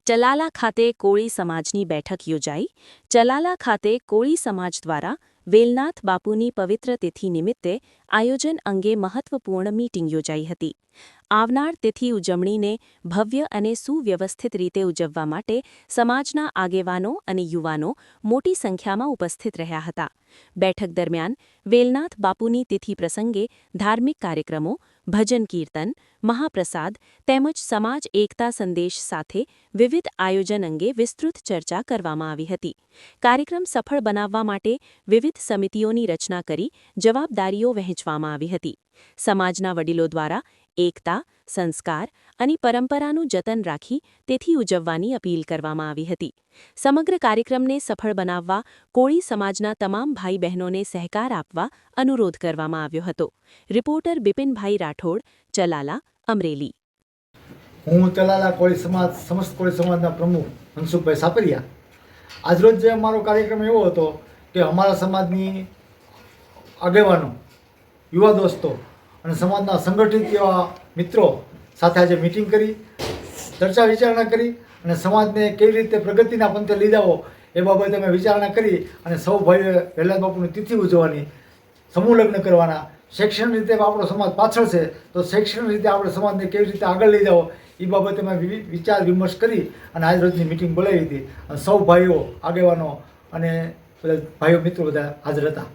ચલાલા ખાતે કોળી સમાજની બેઠક યોજાઈ. ચલાલા ખાતે કોળી સમાજ દ્વારા વેલનાથ બાપુની પવિત્ર તિથિ નિમિત્તે આયોજન અંગે મહત્વપૂર્ણ મીટિંગ યોજાઈ હતી. આવનાર તિથિ ઉજવણીને ભવ્ય અને સુવ્યવસ્થિત રીતે ઉજવવા માટે સમાજના આગેવાનો અને યુવાનો મોટી સંખ્યામાં ઉપસ્થિત રહ્યા હતા. બેઠક દરમિયાન વેલનાથ બાપુની તિથિ પ્રસંગે ધાર્મિક કાર્યક્રમો, ભજન કીર્તન, મહાપ્રસાદ તેમજ સમાજ એકતા સંદેશ સાથે વિવિધ આયોજન અંગે વિસ્તૃત ચર્ચા કરવામાં આવી હતી. કાર્યક્રમ સફળ બનાવવા માટે વિવિધ સમિતિઓની રચના કરી જવાબદારીઓ વહેંચવામાં આવી હતી. સમાજના વડીલો દ્વારા એકતા, સંસ્કાર અને પરંપરાનું જતન રાખી તિથિ ઉજવવાની અપીલ કરવામાં આવી હતી. સમગ્ર કાર્યક્રમને સફળ બનાવવા કોળી સમાજના તમામ ભાઈ બહેનોને સહકાર આપવા અનુરોધ કરવામાં આવ્યો હતો. રિપોર્ટર બિપિનભાઈ રાઠોડ, ચલાલા, અમરેલી. હું ચલાલા કોળી સમાજ સમસ્ત કોળી સમાજના પ્રમુખ મનસુખભાઈ સાપરિયા. આજરોજ જે અમારો કાર્યક્રમ એવો હતો કે અમારા સમાજની આગેવાનો, યુવા દોસ્તો અને સમાજના સંગઠિત એવા મિત્રો સાથે આજે મિટિંગ કરી, ચર્ચા વિચારણા કરી અને સમાજને કેવી રીતે પ્રગતિના પંથે લઈ જાવો એ બાબતે અમે વિચારણા કરી અને સૌ ભાઈઓએ વેલનાથ બાપુની તિથિ ઉજવવાની, સમૂહ લગ્ન કરવાના. શૈક્ષણિક રીતે આપણો સમાજ પાછળ છે તો શૈક્ષણિક રીતે આપણે સમાજને કેવી રીતે આગળ લઈ જાવો એ બાબતે અમે વિચાર વિમર્શ કરી અને આજ રોજની મિટિંગ બોલાવી હતી. અને સૌ ભાઈઓ, આગેવાનો અને બધા ભાઈઓ મિત્રો બધા હાજર હતા.